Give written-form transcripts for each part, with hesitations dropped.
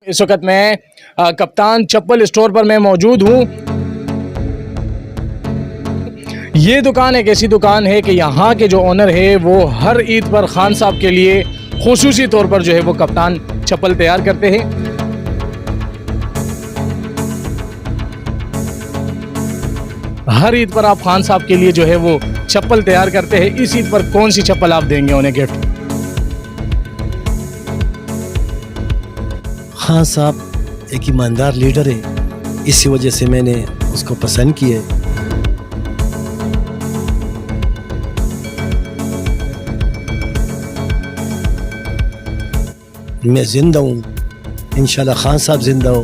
اس وقت میں کپتان چپل اسٹور پر میں موجود ہوں. یہ دکان ایک ایسی دکان ہے کہ یہاں کے جو اونر ہے وہ ہر عید پر خان صاحب کے لیے خصوصی طور پر جو ہے وہ کپتان چپل تیار کرتے ہیں. ہر عید پر آپ خان صاحب کے لیے جو ہے وہ چپل تیار کرتے ہیں. اس عید پر کون سی چپل آپ دیں گے انہیں گفٹ؟ خان صاحب ایک ایماندار لیڈر ہے، اسی وجہ سے میں نے اس کو پسند کیا ہے. میں زندہ ہوں، انشاءاللہ خان صاحب زندہ ہو.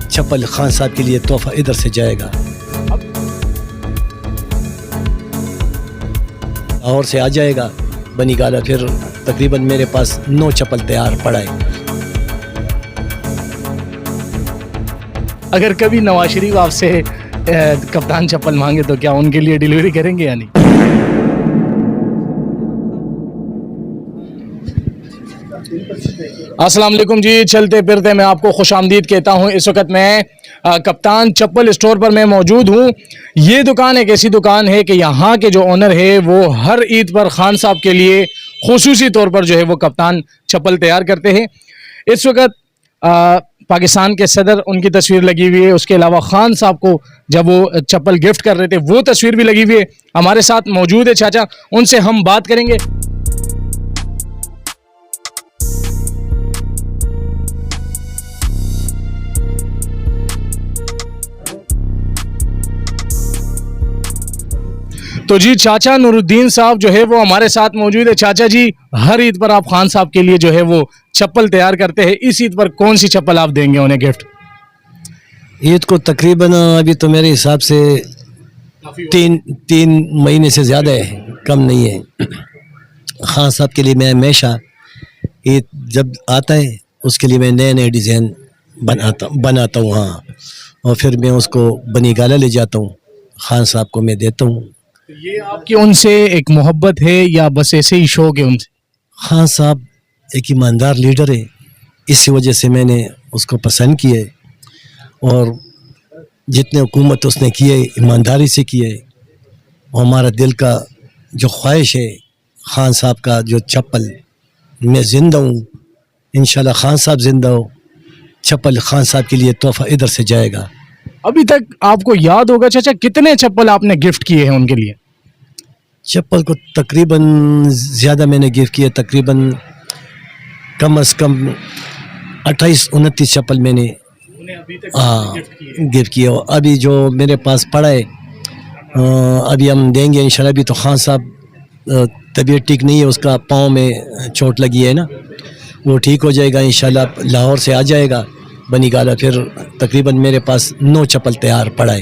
چپل خان صاحب کے لیے تحفہ ادھر سے جائے گا، لاہور سے آ جائے گا بنی گالا. پھر تقریباً میرے پاس 9 چپل تیار پڑا ہے. اگر کبھی نواز شریف آپ سے کپتان چپل مانگے تو کیا ان کے لیے ڈیلیوری کریں گے یا نہیں؟ السلام علیکم جی، چلتے پھرتے میں آپ کو خوش آمدید کہتا ہوں. اس وقت میں کپتان چپل اسٹور پر میں موجود ہوں. یہ دکان ایک ایسی دکان ہے کہ یہاں کے جو اونر ہے وہ ہر عید پر خان صاحب کے لیے خصوصی طور پر جو ہے وہ کپتان چپل تیار کرتے ہیں. اس وقت پاکستان کے صدر ان کی تصویر لگی ہوئی ہے، اس کے علاوہ خان صاحب کو جب وہ چپل گفٹ کر رہے تھے وہ تصویر بھی لگی ہوئی ہے. ہمارے ساتھ موجود ہے چاچا، ان سے ہم بات کریں گے. تو جی چاچا نور الدین صاحب جو ہے وہ ہمارے ساتھ موجود ہے. چاچا جی، ہر عید پر آپ خان صاحب کے لیے جو ہے وہ چپل تیار کرتے ہیں. اس عید پر کون سی چپل آپ دیں گے انہیں گفٹ؟ عید کو تقریباً ابھی تو میرے حساب سے 3 مہینے سے زیادہ ہے، کم نہیں ہے. خان صاحب کے لیے میں ہمیشہ عید جب آتا ہے اس کے لیے میں نئے ڈیزائن بناتا ہوں. ہاں، اور پھر میں اس کو بنی گالا لے جاتا ہوں، خان صاحب کو میں دیتا ہوں. یہ آپ کی ان سے ایک محبت ہے یا بس ایسے ہی شوق ہے ان سے؟ خان صاحب ایک ایماندار لیڈر ہے، اسی وجہ سے میں نے اس کو پسند کیا ہے. اور جتنے حکومت اس نے کی ہے ایمانداری سے کی ہے. اور ہمارا دل کا جو خواہش ہے خان صاحب کا جو چپل، میں زندہ ہوں، انشاءاللہ خان صاحب زندہ ہو. چپل خان صاحب کے لیے تحفہ ادھر سے جائے گا. ابھی تک آپ کو یاد ہوگا چاچا کتنے چپل آپ نے گفٹ کیے ہیں ان کے لیے؟ چپل کو تقریباً زیادہ میں نے گفٹ کیا، تقریباً کم از کم 28-29 چپل میں نے گفٹ کیا. ابھی جو میرے پاس پڑا ہے ابھی ہم دیں گے انشاءاللہ. ابھی تو خان صاحب طبیعت ٹھیک نہیں ہے، اس کا پاؤں میں چوٹ لگی ہے نا، وہ ٹھیک ہو جائے گا انشاءاللہ. لاہور سے آ جائے گا بنی گالا. پھر تقریباً میرے پاس 9 چپل تیار پڑا ہے.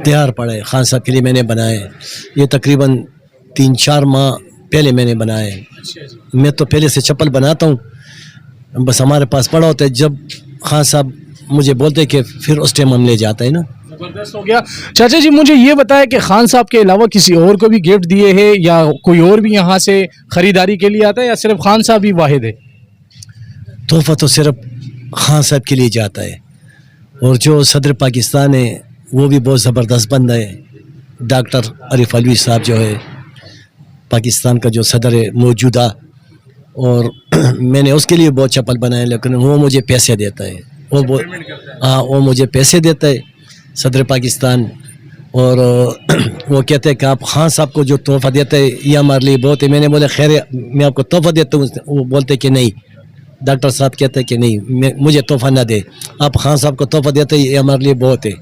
تیار پڑا ہے خان صاحب کے لیے میں نے بنایا ہے. یہ تقریباً 3-4 ماہ پہلے میں نے بنایا ہے. میں تو پہلے سے چپل بناتا ہوں، بس ہمارے پاس پڑا ہوتا ہے. جب خان صاحب مجھے بولتے کہ پھر اس ٹائم ہم لے جاتے ہیں نا. زبردست ہو گیا. چاچا جی مجھے یہ بتایا کہ خان صاحب کے علاوہ کسی اور کو بھی گفٹ دیے ہیں یا کوئی اور بھی یہاں سے خریداری کے لیے آتا ہے یا صرف خان صاحب ہی واحد ہے؟ تحفہ تو صرف خان صاحب کے لیے جاتا ہے. اور جو صدر پاکستان ہے وہ بھی بہت زبردست بندہ ہے. ڈاکٹر عارف علوی صاحب جو ہے پاکستان کا جو صدر ہے موجودہ، اور میں نے اس کے لیے بہت چپل بنائے، لیکن وہ مجھے پیسے دیتا ہے. وہ مجھے پیسے دیتا ہے صدر پاکستان. اور وہ کہتے ہیں کہ آپ خان صاحب کو جو تحفہ دیتے ہیں یہ ہمارے لیے بہت ہے. میں نے بولا خیر میں آپ کو تحفہ دیتا ہوں. وہ بولتے کہ نہیں، ڈاکٹر صاحب کہتے ہیں کہ نہیں، مجھے تحفہ نہ دے، آپ خان صاحب کو تحفہ دیتے ہیں، یہ ہمارے لیے بہت ہے.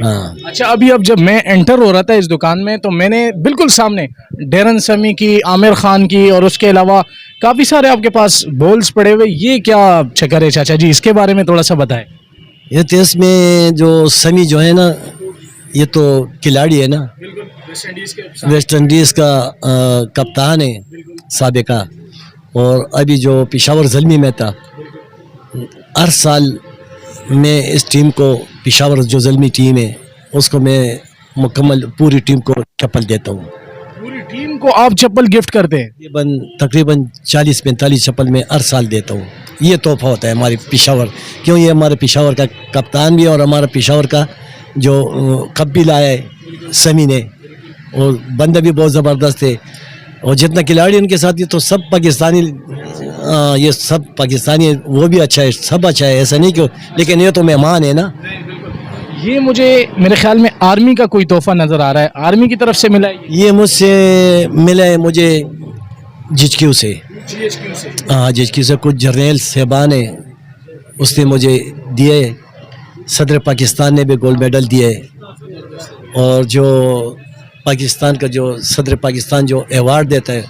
ہاں. اچھا، ابھی اب جب میں انٹر ہو رہا تھا اس دکان میں تو میں نے بالکل سامنے ڈیرن سمی کی، عامر خان کی، اور اس کے علاوہ کافی سارے آپ کے پاس بولز پڑے ہوئے. یہ کیا چکر ہے چاچا جی؟ اس کے بارے میں تھوڑا سا بتائیں. یہ تو اس میں جو سمی جو ہے نا، یہ تو کھلاڑی ہے نا، ویسٹ انڈیز کا کپتان ہے سابقہ. اور ابھی جو پشاور زلمی میں تھا، ہر سال میں اس ٹیم کو، پشاور جو زلمی ٹیم ہے اس کو میں مکمل پوری ٹیم کو چپل دیتا ہوں. टीम को आप चप्पल गिफ्ट करते हैं? तकरीबन 40-45 चप्पल में हर साल देता हूँ। ये तोहफा होता है हमारे पेशावर, क्यों ये हमारे पेशावर का कप्तान भी है और हमारा पेशावर का जो कप भी लाया है समी ने, और बंदा भी बहुत ज़बरदस्त है, और जितना खिलाड़ी उनके साथ ये तो सब पाकिस्तानी, ये सब पाकिस्तानी है, वो भी अच्छा है, सब अच्छा है, ऐसा नहीं क्यों, लेकिन ये तो मेहमान है ना। ये मुझे मेरे ख्याल में आर्मी का कोई तोहफा नज़र आ रहा है, आर्मी की तरफ से मिला है ये मुझसे मिला है मुझे GHQ से। GHQ से? हाँ, GHQ से कुछ जर्नल साहबान है, उसने मुझे दिए। सदर पाकिस्तान ने भी गोल्ड मेडल दिए, और जो पाकिस्तान का जो सदर पाकिस्तान जो अवार्ड देता है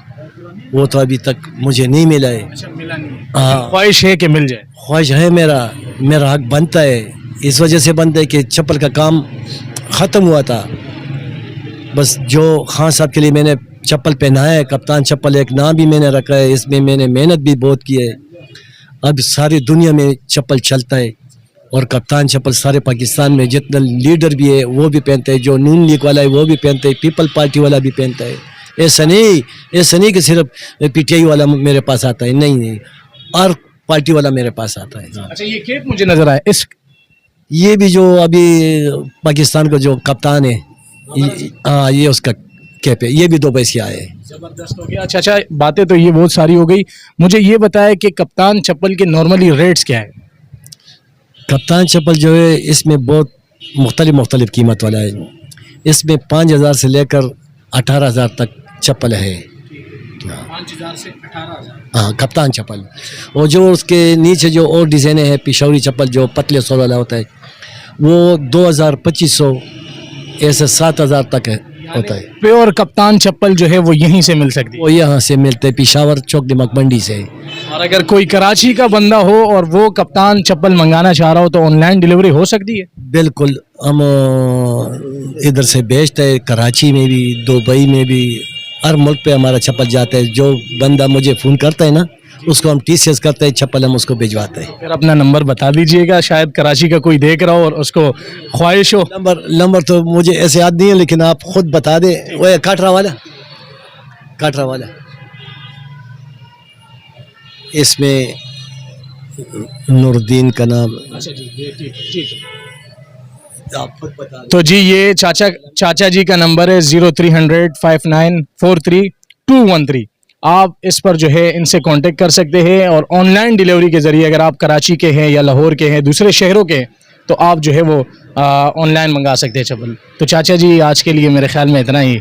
वो तो अभी तक मुझे नहीं मिला है। अच्छा, मिला नहीं। हाँ, ख्वाहिश है कि मिल जाए? ख्वाहिश है, मेरा हक बनता है, इस वजह से बनता है कि चप्पल का काम ख़त्म हुआ था। बस जो खान साहब के लिए मैंने चप्पल पहनाया है, कप्तान चप्पल एक नाम भी मैंने रखा है, इसमें मैंने मेहनत भी बहुत की है। अब सारी दुनिया में चप्पल चलता है, और कप्तान चप्पल सारे पाकिस्तान में जितना लीडर भी है वो भी पहनते हैं, जो नून लीग वाला है वो भी पहनते हैं, पीपल पार्टी वाला भी पहनता है। ऐसा नहीं कि सिर्फ PTI वाला मेरे पास आता है, नहीं, हर पार्टी वाला मेरे पास आता है। अच्छा, ये केप मुझे नज़र आया, इस ये भी जो अभी पाकिस्तान का जो कप्तान है, हाँ, ये उसका कैप है, ये भी दुबई से आया है। जबरदस्त हो गया। अच्छा, बातें तो ये बहुत सारी हो गई, मुझे ये बताया कि कप्तान चप्पल के नॉर्मली रेट्स क्या है? कप्तान चप्पल जो है इसमें बहुत मुख्तलिफ कीमत वाला है, इसमें 5,000 से लेकर 18,000 तक चप्पल है। 5,000 से 18,000? हाँ, कप्तान चप्पल। और जो उसके नीचे जो और डिज़ाइने हैं, पिशौरी चप्पल जो पतले सोल वाला होता है, वो 2,000-2,500 ऐसे 7,000 तक है होता है। प्योर कप्तान चप्पल जो है वो यहीं से मिल सकती है? वो यहाँ से मिलते हैं, पेशावर चौक नमक मंडी से। और अगर कोई कराची का बंदा हो और वो कप्तान चप्पल मंगाना चाह रहा हो तो ऑनलाइन डिलीवरी हो सकती है? बिल्कुल, हम इधर से भेजते हैं, कराची में भी, दुबई में भी, हर मुल्क पे हमारा चप्पल जाता है। जो बंदा मुझे फ़ोन करता है ना, उसको हम TCS करते हैं, चप्पल हम उसको भिजवाते हैं। फिर अपना नंबर बता दीजिएगा, शायद कराची का कोई देख रहा हो और उसको ख्वाहिश हो। नंबर तो मुझे ऐसे याद नहीं है, लेकिन आप खुद बता दें। वो काटरा वाला इसमें नूरुद्दीन का नाम। अच्छा जी, ठीक है। आप खुद बता दें। तो जी ये चाचा जी का नंबर है 0300 5943 213। आप इस पर जो है इनसे कांटेक्ट कर सकते हैं, और ऑनलाइन डिलीवरी के ज़रिए अगर आप कराची के हैं या लाहौर के हैं, दूसरे शहरों के हैं, तो आप जो है वो ऑनलाइन मंगा सकते हैं चप्पल। तो चाचा जी आज के लिए मेरे ख्याल में इतना ही,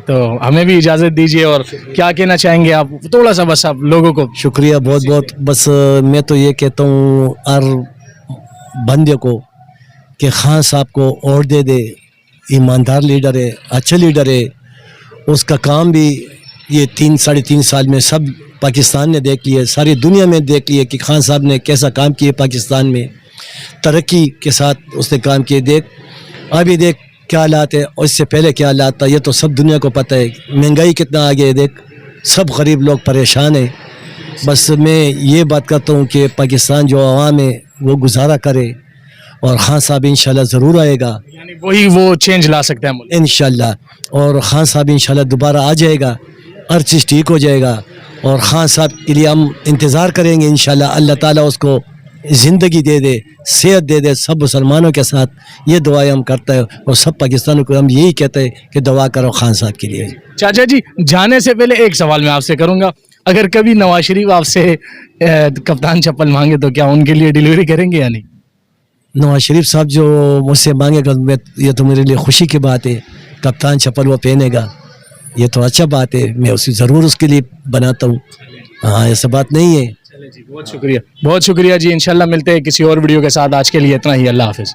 तो हमें भी इजाज़त दीजिए। और क्या कहना चाहेंगे आप, थोड़ा सा बस आप लोगों को? शुक्रिया बहुत बहुत। बस मैं तो ये कहता हूँ हर बंदे को कि खान साहब को और दे, ईमानदार लीडर है, अच्छा लीडर है। उसका काम भी ये 3-3.5 साल में सब पाकिस्तान ने देख लिया, सारी दुनिया में देख लिया कि खान साहब ने कैसा काम किया पाकिस्तान में, तरक्की के साथ उसने काम किए। अभी देख क्या हालात है, और इससे पहले क्या हालात था, ये तो सब दुनिया को पता है। महंगाई कितना आगे है, देख सब गरीब लोग परेशान हैं। बस मैं ये बात करता हूँ कि पाकिस्तान जो आवाम है वो गुजारा करे, और खान साहब इंशाल्लाह ज़रूर आएगा, यानी वही वो चेंज ला सकते हैं मुल्क। इंशाल्लाह। और खान साहब इंशाल्लाह दोबारा आ जाएगा, हर चीज़ ठीक हो जाएगा, और खान साहब के लिए हम इंतज़ार करेंगे इंशाल्लाह। अल्लाह ताला उसको ज़िंदगी दे, सेहत दे, सब मुसलमानों के साथ ये दुआएं हम करते हैं, और सब पाकिस्तानियों को हम यही कहते हैं कि दुआ करो खान साहब के लिए। चाचा जी जाने से पहले एक सवाल मैं आपसे करूंगा, अगर कभी नवाज शरीफ आपसे कप्तान चप्पल मांगे तो क्या उनके लिए डिलीवरी करेंगे या नहीं? नवाज शरीफ साहब जो मुझसे मांगेगा, ये तो मेरे लिए खुशी की बात है। कप्तान चप्पल वो पहनेगा, ये तो अच्छा बात है, मैं उसे ज़रूर उसके लिए बनाता हूँ। हाँ, ऐसा बात नहीं है। बहुत शुक्रिया जी। इंशाल्लाह मिलते हैं किसी और वीडियो के साथ। आज के लिए इतना ही, अल्लाह हाफिज़।